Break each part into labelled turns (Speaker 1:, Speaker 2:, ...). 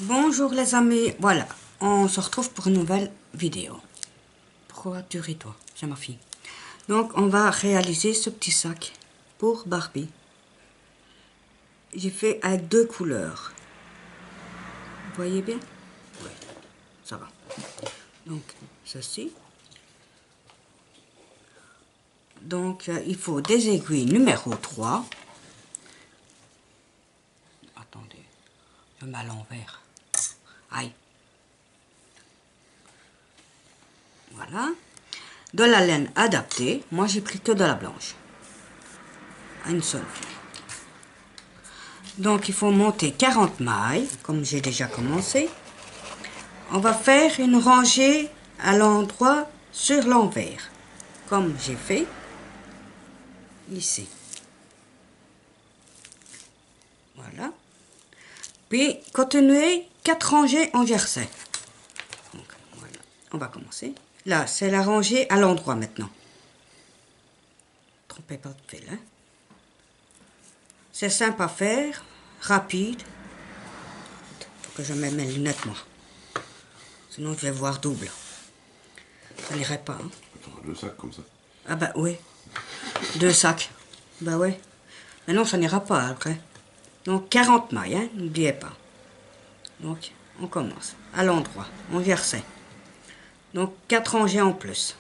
Speaker 1: Bonjour les amis, voilà, on se retrouve pour une nouvelle vidéo. Pourquoi tu ris toi, c'est ma fille. Donc on va réaliser ce petit sac pour Barbie. J'ai fait avec deux couleurs. Vous voyez bien? Oui, ça va. Donc ceci. Donc il faut des aiguilles numéro 3. Attendez, je mets à l'envers. Aïe. Voilà. De la laine adaptée. Moi, j'ai pris que de la blanche. Une seule. Donc, il faut monter 40 mailles, comme j'ai déjà commencé. On va faire une rangée à l'endroit sur l'envers, comme j'ai fait ici. Voilà. Puis, continuer 4 rangées en jersey. Donc, voilà. On va commencer. Là, c'est la rangée à l'endroit maintenant. Trompez pas de fil, hein. C'est simple à faire, rapide. Faut que je mette mes lunettes, moi. Sinon, je vais voir double. Ça n'irait pas, hein.
Speaker 2: Deux sacs comme ça.
Speaker 1: Ah bah oui. 2 sacs. Bah oui. Mais non, ça n'ira pas après. Donc 40 mailles, hein, n'oubliez pas. Donc, on commence. À l'endroit, on jersey. Donc 4 rangées en plus.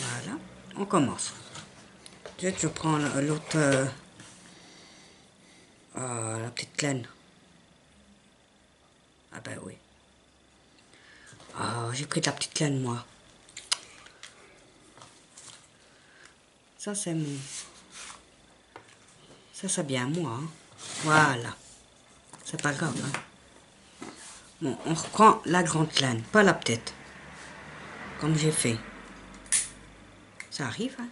Speaker 1: Voilà, on commence. Je prends l'autre... la petite laine. Ah bah oui. Ah, j'ai pris de la petite laine, moi. Ça, c'est mon... Ça, c'est bien moi. Hein. Voilà. C'est pas grave. Hein. Bon, on reprend la grande laine, pas la petite. Comme j'ai fait. Ça arrive, hein.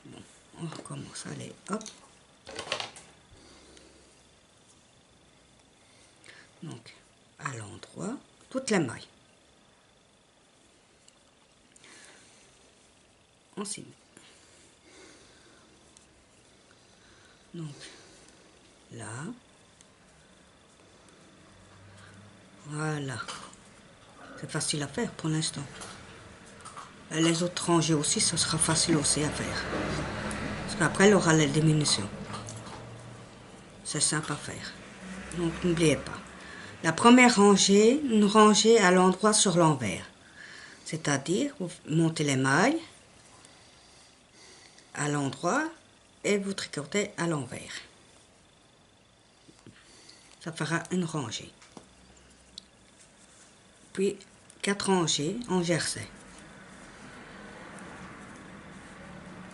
Speaker 1: Bon, on recommence. Allez, hop. Donc, à l'endroit, toutes les mailles. On s'y met. Donc, là. Voilà. C'est facile à faire pour l'instant. Les autres rangées aussi, ce sera facile aussi à faire. Parce qu'après, elle aura les diminutions. C'est simple à faire. Donc, n'oubliez pas. La première rangée, une rangée à l'endroit sur l'envers. C'est-à-dire, vous montez les mailles à l'endroit et vous tricotez à l'envers. Ça fera une rangée. Puis 4 rangées en jersey.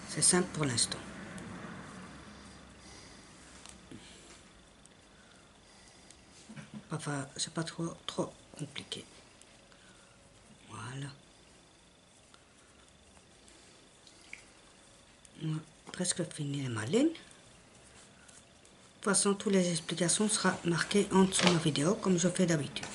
Speaker 1: C'est simple pour l'instant. Enfin, c'est pas trop compliqué. Voilà. On a presque fini ma ligne. De toute façon, toutes les explications seront marquées en dessous de ma vidéo, comme je fais d'habitude.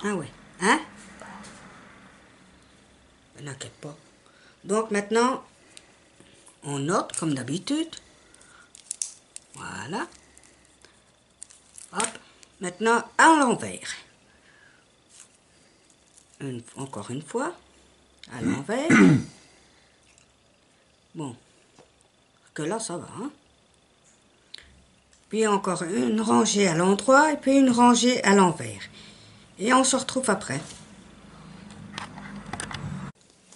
Speaker 1: Ah ouais, hein? N'inquiète pas. Donc maintenant, on note comme d'habitude. Voilà. Hop. Maintenant, à l'envers. Encore une fois. À l'envers. Bon. Que là, ça va. Hein? Puis encore une rangée à l'endroit et puis une rangée à l'envers. Et on se retrouve après.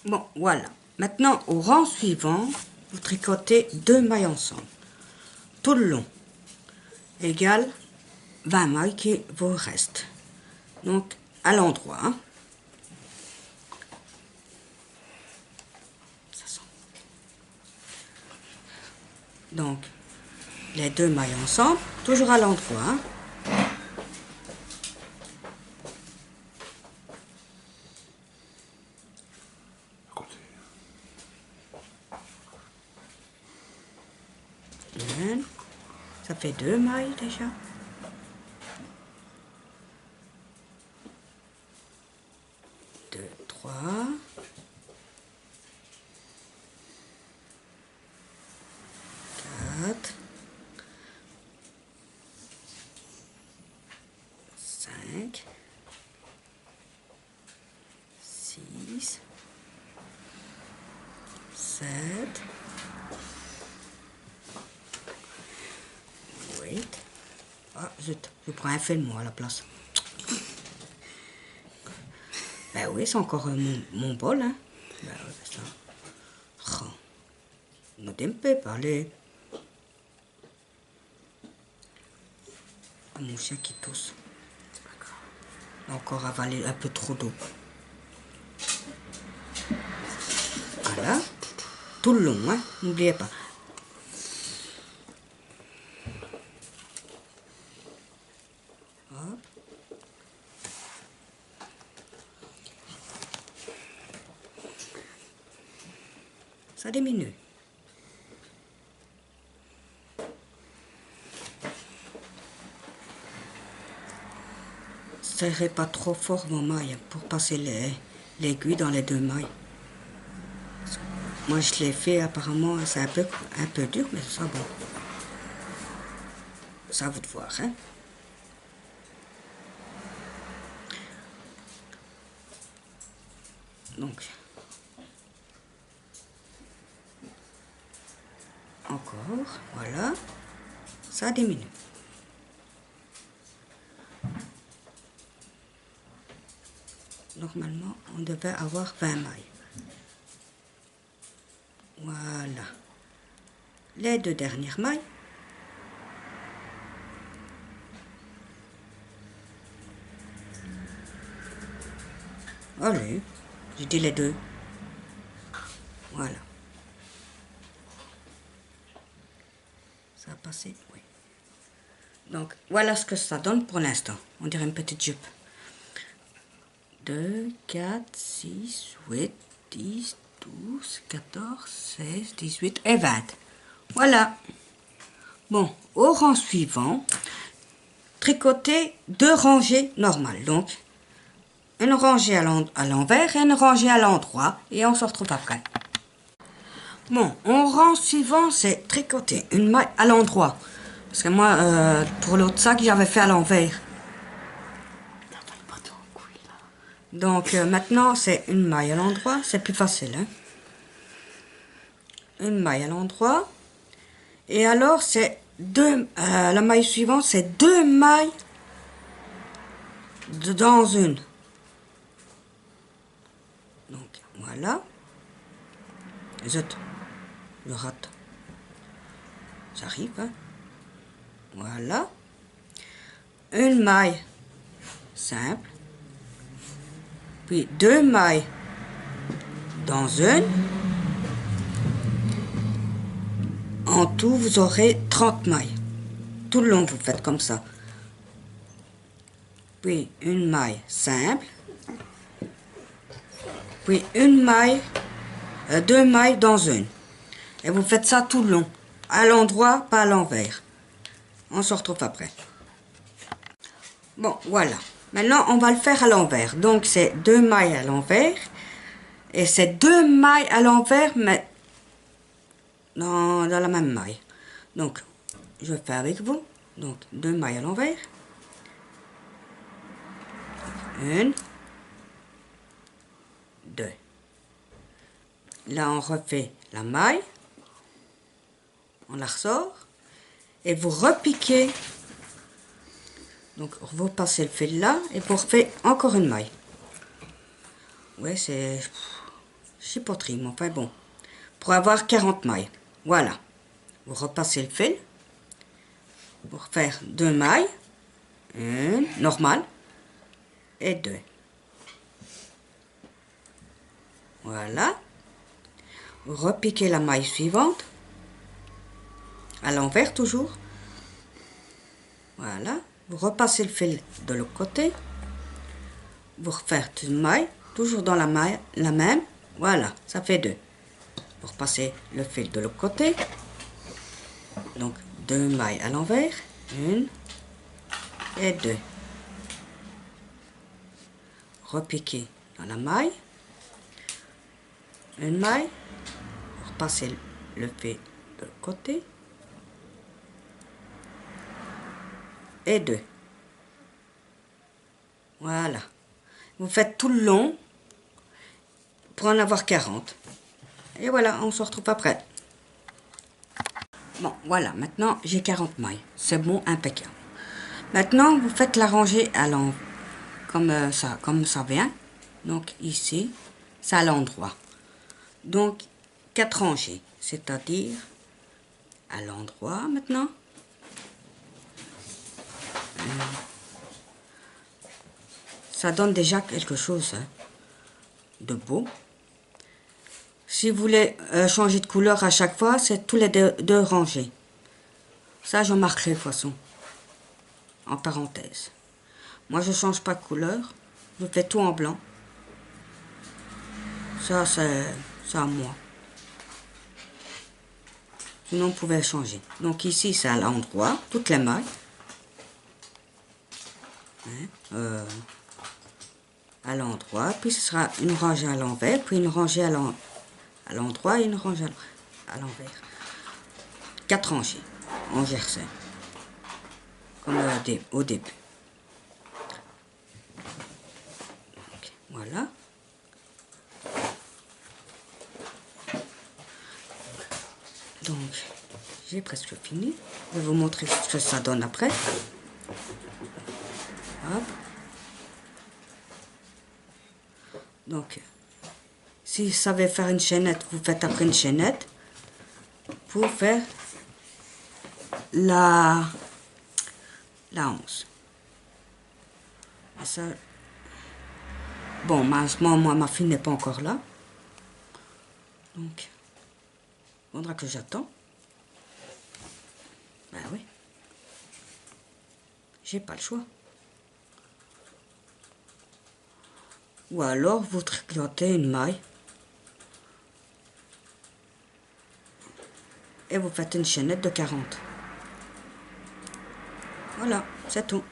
Speaker 1: Bon, voilà. Maintenant, au rang suivant, vous tricotez 2 mailles ensemble. Tout le long. Égale 20 mailles qui vous restent. Donc, à l'endroit. Hein. Donc, les 2 mailles ensemble, toujours à l'endroit. Hein. Ça fait 2 mailles déjà. 2, 3, 7, 8. Ah, zut, je prends un fil moi à la place. Ben oui, c'est encore mon bol, hein. Ben oui, c'est ça. Oh. Ne t'aime pas parler. Mon chien qui tousse. Il a encore avalé un peu trop d'eau. Voilà. Tout le long, hein. N'oubliez pas. Hop. Ça diminue. Serrez pas trop fort vos mailles pour passer l'aiguille dans les deux mailles. Moi je l'ai fait, apparemment c'est un peu dur, mais ça bon. Ça à vous de voir, hein. Donc, encore, voilà, ça diminue. Normalement, on devait avoir 20 mailles. Voilà. Les deux dernières mailles. Allez, j'ai dit les deux. Voilà. Ça a passé, oui. Donc, voilà ce que ça donne pour l'instant. On dirait une petite jupe. 2, 4, 6, 8, 10, 12, 14, 16, 18 et 20. Voilà. Bon, au rang suivant, tricoter 2 rangées normales. Donc, une rangée à l'envers et une rangée à l'endroit. Et on se retrouve après. Bon, au rang suivant, c'est tricoter une maille à l'endroit. Parce que moi, pour l'autre sac, j'avais fait à l'envers. Donc maintenant, c'est une maille à l'endroit. C'est plus facile, hein. Une maille à l'endroit. Et alors, c'est la maille suivante, c'est 2 mailles dans une. Donc, voilà. Zut, je rate. Ça arrive, hein. Voilà. Une maille simple. Puis 2 mailles dans une. En tout, vous aurez 30 mailles. Tout le long, vous faites comme ça. Puis une maille simple. Puis une maille, 2 mailles dans une. Et vous faites ça tout le long. À l'endroit, pas à l'envers. On se retrouve après. Bon, voilà. Maintenant, on va le faire à l'envers. Donc, c'est 2 mailles à l'envers. Et c'est 2 mailles à l'envers, mais dans la même maille. Donc, je fais avec vous. Donc, 2 mailles à l'envers. 1, 2. Là, on refait la maille. On la ressort. Et vous repiquez. Donc, vous passez le fil là. Et vous refaites encore une maille. Ouais, c'est chipoterie, mais enfin bon. Pour avoir 40 mailles. Voilà. Vous repassez le fil. Pour faire 2 mailles. Une normale. Et 2. Voilà. Vous repiquez la maille suivante. À l'envers toujours. Voilà. Vous repassez le fil de l'autre côté. Vous refaites une maille. Toujours dans la maille, la même. Voilà. Ça fait 2. Vous repassez le fil de l'autre côté. Donc 2 mailles à l'envers. 1 et 2. Repiquez dans la maille. Une maille. Repassez le fil de l'autre côté. Et 2. Voilà. Vous faites tout le long pour en avoir 40. Et voilà, on se retrouve après. Bon, voilà, maintenant j'ai 40 mailles. C'est bon, impeccable. Maintenant, vous faites la rangée à l'envers, comme ça vient. Donc ici, c'est à l'endroit. Donc, 4 rangées, c'est-à-dire à l'endroit maintenant. Ça donne déjà quelque chose hein, de beau. Si vous voulez changer de couleur à chaque fois, c'est tous les deux rangées. Ça, j'en marquerai de toute façon, en parenthèse. Moi, je ne change pas de couleur. Je fais tout en blanc. Ça, c'est à moi. Sinon, on pouvait changer. Donc ici, c'est à l'endroit, toutes les mailles. Hein, à l'endroit, puis ce sera une rangée à l'envers, puis une rangée à l'endroit et une rangée à l'envers. 4 rangées en jersey, comme au début. Donc, voilà. Donc, j'ai presque fini. Je vais vous montrer ce que ça donne après. Hop. Donc, si vous savez faire une chaînette, vous faites après une chaînette pour faire la 11. Et ça, bon, malheureusement, moi, ma fille n'est pas encore là. Donc, il faudra que j'attends. Ben oui. J'ai pas le choix. Ou alors, vous tricotez une maille. Et vous faites une chaînette de 40. Voilà, c'est tout.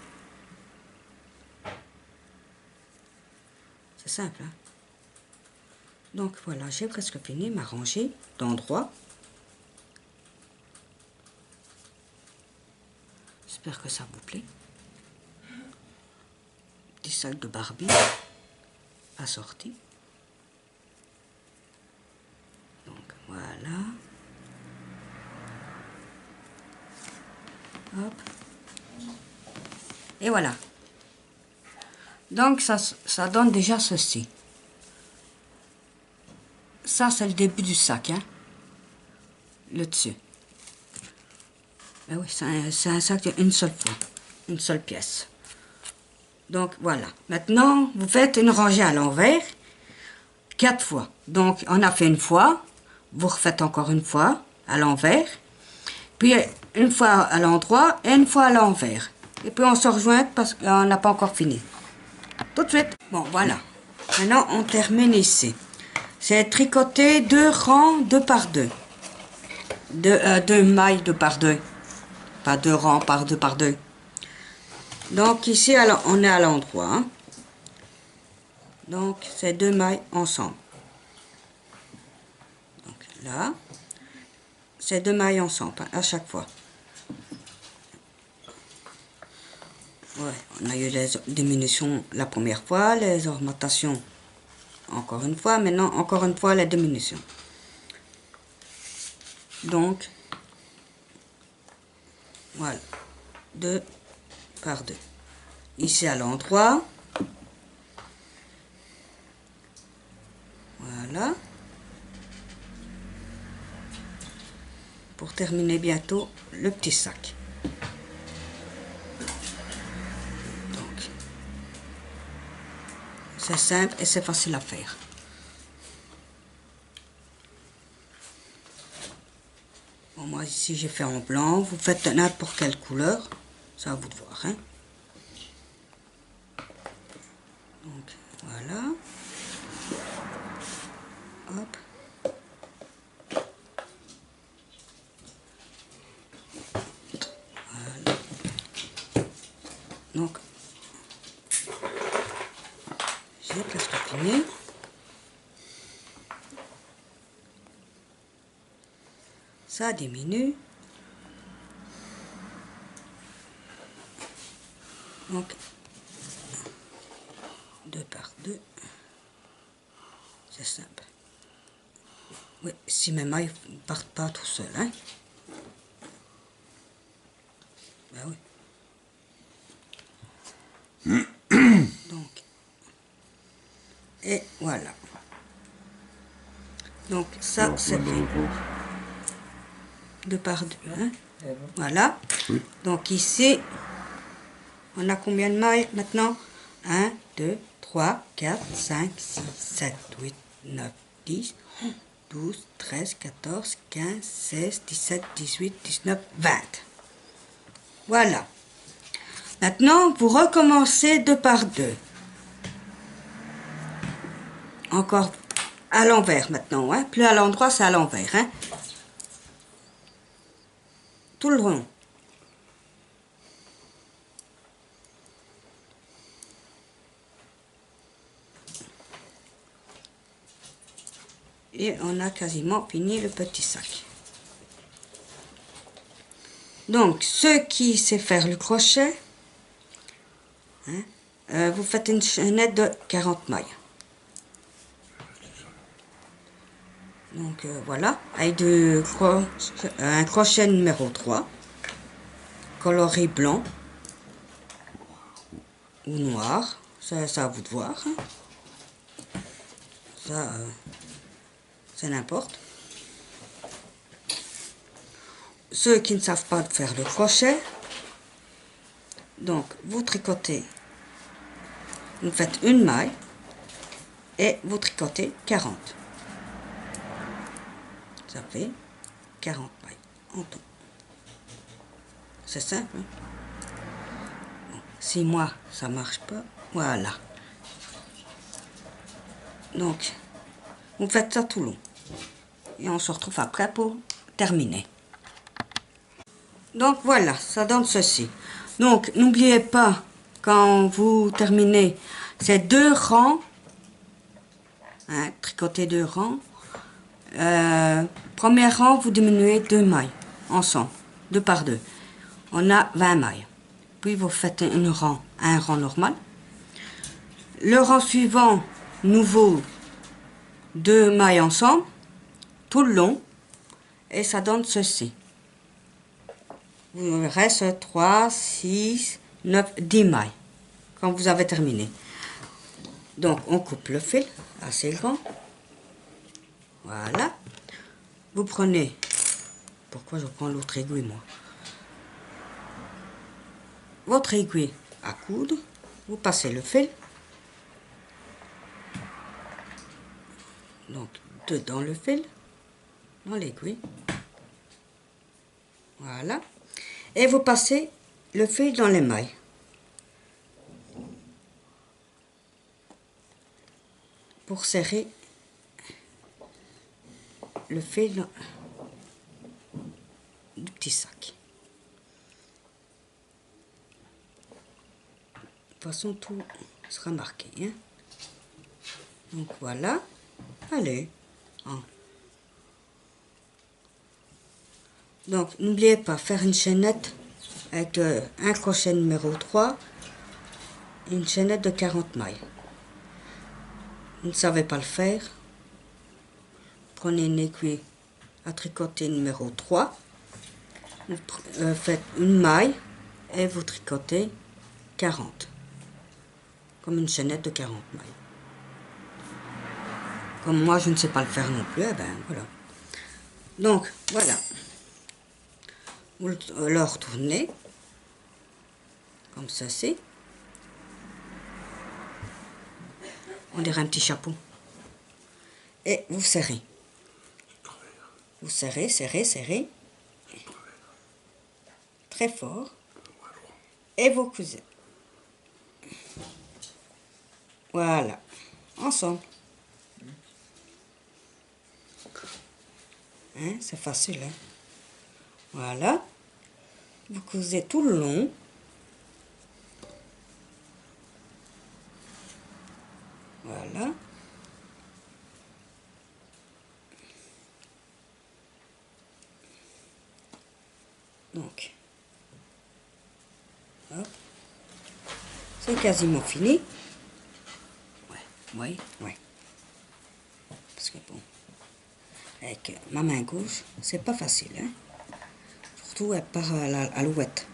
Speaker 1: C'est simple, hein? Donc voilà, j'ai presque fini ma rangée d'endroits. J'espère que ça vous plaît. Petit sac de Barbie assorti. Donc voilà. Hop. Et voilà. Donc ça donne déjà ceci. Ça, c'est le début du sac, hein. Le dessus. Ben oui, c'est un sac d'une seule fois. Une seule pièce. Donc voilà. Maintenant, vous faites une rangée à l'envers. 4 fois. Donc, on a fait une fois. Vous refaites encore une fois à l'envers. Puis une fois à l'endroit et une fois à l'envers. Et puis on se rejoint parce qu'on n'a pas encore fini. Tout de suite. Bon, voilà. Maintenant, on termine ici. C'est tricoter 2 rangs 2 par 2. 2 mailles 2 par 2. Pas 2 rangs par 2 par 2. Donc ici, alors, on est à l'endroit. Hein. Donc, c'est 2 mailles ensemble. Donc là, c'est 2 mailles ensemble, hein, à chaque fois. Ouais, on a eu les diminutions la première fois, les augmentations encore une fois, maintenant encore une fois la diminution. Donc, voilà, 2 par 2. Ici à l'endroit, voilà. Pour terminer bientôt le petit sac. Donc, c'est simple et c'est facile à faire. Bon, moi ici j'ai fait en blanc, vous faites n'importe quelle couleur, ça à vous de voir. Hein. Donc voilà. Hop. Voilà. Donc, j'ai presque fini. Ça diminue. Donc, 2 par 2. C'est simple. Oui, si mes mailles ne partent pas tout seul, hein. Ben oui. Donc, et voilà. Donc ça, c'est fait. 2 par 2, hein. Voilà.
Speaker 2: Oui.
Speaker 1: Donc ici, on a combien de mailles maintenant? 1, 2, 3, 4, 5, 6, 7, 8, 9, 10, 12, 13, 14, 15, 16, 17, 18, 19, 20. Voilà. Maintenant, vous recommencez 2 par 2. Encore à l'envers maintenant, hein. Plus à l'endroit, c'est à l'envers, hein. Tout le long. Et on a quasiment fini le petit sac. Donc, ceux qui savent faire le crochet, hein, vous faites une chaînette de 40 mailles. Donc, voilà, avec un crochet numéro 3, coloré blanc ou noir, ça à vous de voir. Hein. Ça, ça n'importe. Ceux qui ne savent pas faire le crochet, donc vous tricotez, vous faites une maille et vous tricotez 40. Ça fait 40 mailles en tout. C'est simple. Hein? Bon, si moi ça marche pas, voilà. Donc, vous faites ça tout long. Et on se retrouve après pour terminer. Donc voilà, ça donne ceci. Donc n'oubliez pas, quand vous terminez ces 2 rangs, hein, tricoter 2 rangs, premier rang, vous diminuez 2 mailles ensemble, 2 par 2. On a 20 mailles. Puis vous faites un rang normal. Le rang suivant, nouveau, 2 mailles ensemble, tout le long, et ça donne ceci. Il reste 3, 6, 9, 10 mailles quand vous avez terminé. Donc on coupe le fil assez grand. Voilà. Vous prenez, pourquoi je prends l'autre aiguille moi? Votre aiguille à coudre, vous passez le fil. Donc dedans le fil, dans l'aiguille. Voilà. Et vous passez le fil dans les mailles. Pour serrer le fil du petit sac. De toute façon, tout sera marqué. Hein? Donc voilà. Allez. Hein. Donc n'oubliez pas, faire une chaînette avec un crochet numéro 3, une chaînette de 40 mailles. Vous ne savez pas le faire, prenez une aiguille à tricoter numéro 3, vous faites une maille et vous tricotez 40, comme une chaînette de 40 mailles. Comme moi je ne sais pas le faire non plus, eh ben voilà. Donc voilà, vous le retournez, comme ceci. On dirait un petit chapeau. Et vous serrez. Vous serrez, serrez, serrez. Très fort. Et vous cousez. Voilà. Ensemble. Hein, c'est facile, hein. Voilà. Vous cousez tout le long. Voilà. Donc, hop. C'est quasiment fini. Ouais, oui, oui. Parce que bon. avec ma main gauche, c'est pas facile, hein. Surtout par l'alouette.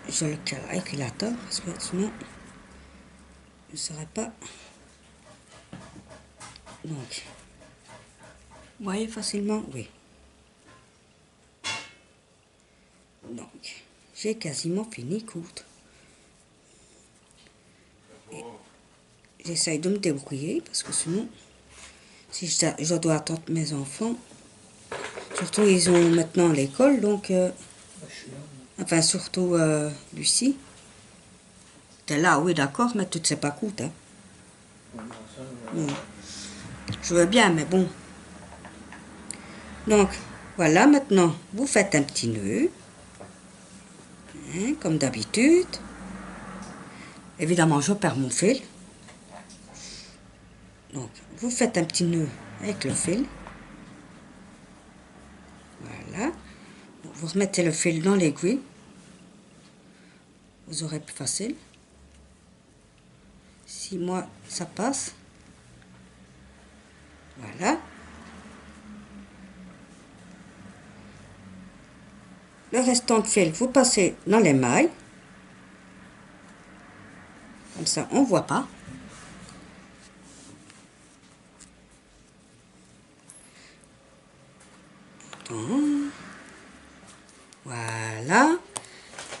Speaker 1: Je le calculateur parce que sinon je ne saurais pas. Donc, vous voyez facilement, oui. Donc, j'ai quasiment fini coudre. J'essaye de me débrouiller parce que sinon, si je dois attendre mes enfants, surtout ils ont maintenant l'école, donc, enfin surtout Lucie. T'es là, oui d'accord, mais tu ne sais pas coudre. Hein. Non. Je veux bien, mais bon. Donc, voilà, maintenant, vous faites un petit nœud, hein, comme d'habitude. Évidemment, je perds mon fil. Donc, vous faites un petit nœud avec le fil. Voilà. Vous remettez le fil dans l'aiguille. Vous aurez plus facile. Si moi, ça passe. Voilà. Le restant de fil, vous passez dans les mailles. Comme ça, on ne voit pas. Voilà.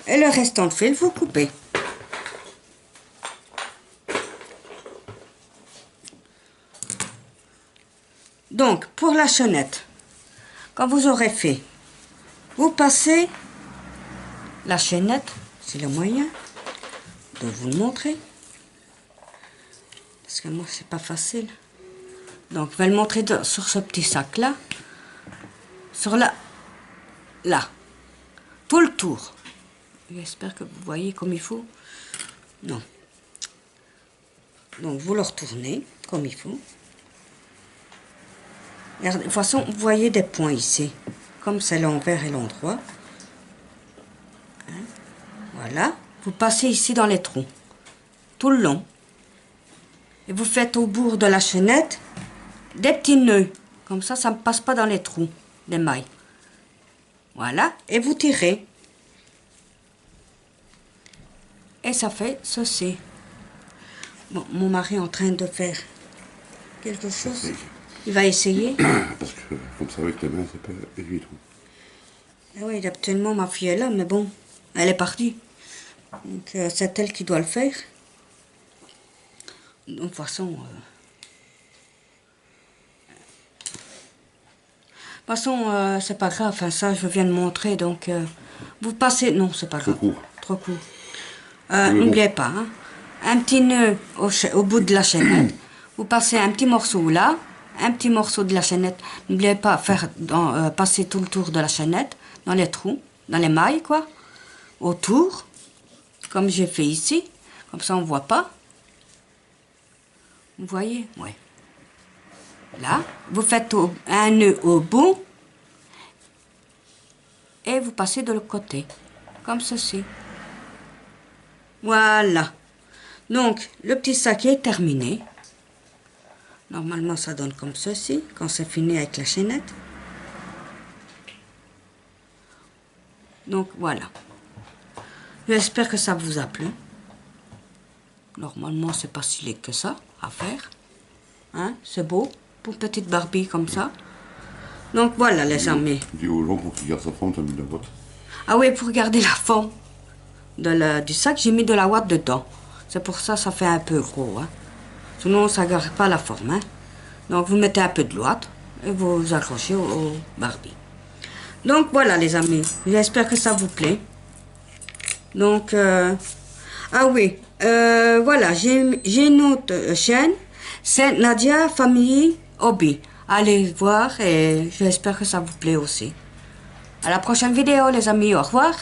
Speaker 1: Et le restant de fil, vous coupez. Donc, pour la chaînette, quand vous aurez fait, vous passez la chaînette, c'est le moyen de vous le montrer. Parce que moi, c'est pas facile. Donc, je vais le montrer sur ce petit sac-là. Sur là. Tout le tour. J'espère que vous voyez comme il faut. Non. Donc, vous le retournez comme il faut. De toute façon, vous voyez des points ici. Comme c'est l'envers et l'endroit. Hein? Voilà. Vous passez ici dans les trous. Tout le long. Et vous faites au bout de la chaînette des petits nœuds. Comme ça ne passe pas dans les trous des mailles. Voilà. Et vous tirez. Et ça fait ceci. Bon, mon mari est en train de faire quelque chose. Il va essayer.
Speaker 2: Parce que comme ça avec les mains, c'est pas évident.
Speaker 1: Ah oui, actuellement ma fille est là, mais bon, elle est partie. Donc c'est elle qui doit le faire. De toute façon, c'est pas grave. Enfin, ça, je viens de montrer. Donc, vous passez. Non, c'est pas grave.
Speaker 2: Trop court.
Speaker 1: Trop court. N'oubliez pas, hein, un petit nœud au bout de la chaînette. Vous passez un petit morceau là, un petit morceau de la chaînette. N'oubliez pas passer tout le tour de la chaînette dans les trous, dans les mailles, quoi. Autour, comme j'ai fait ici. Comme ça, on ne voit pas. Vous voyez? Oui. Là, vous faites un nœud au bout et vous passez de l'autre côté, comme ceci. Voilà. Donc, le petit sac est terminé. Normalement, ça donne comme ceci, quand c'est fini avec la chaînette. Donc, voilà. J'espère que ça vous a plu. Normalement, c'est pas si laid que ça à faire. Hein? C'est beau, pour une petite Barbie comme ça. Donc, voilà, les amis.
Speaker 2: Dis aux gens pour qu'ils gardent sa forme, t'as mis de la boîte.
Speaker 1: Ah oui, pour garder la forme du sac, j'ai mis de la ouate dedans. C'est pour ça ça fait un peu gros. Hein. Sinon, ça ne garde pas la forme. Hein. Donc, vous mettez un peu de ouate et vous accrochez au Barbie. Donc, voilà, les amis. J'espère que ça vous plaît. Donc, ah oui, voilà, j'ai une autre chaîne. C'est Nadia Family Hobby. Allez voir et j'espère que ça vous plaît aussi. À la prochaine vidéo, les amis. Au revoir.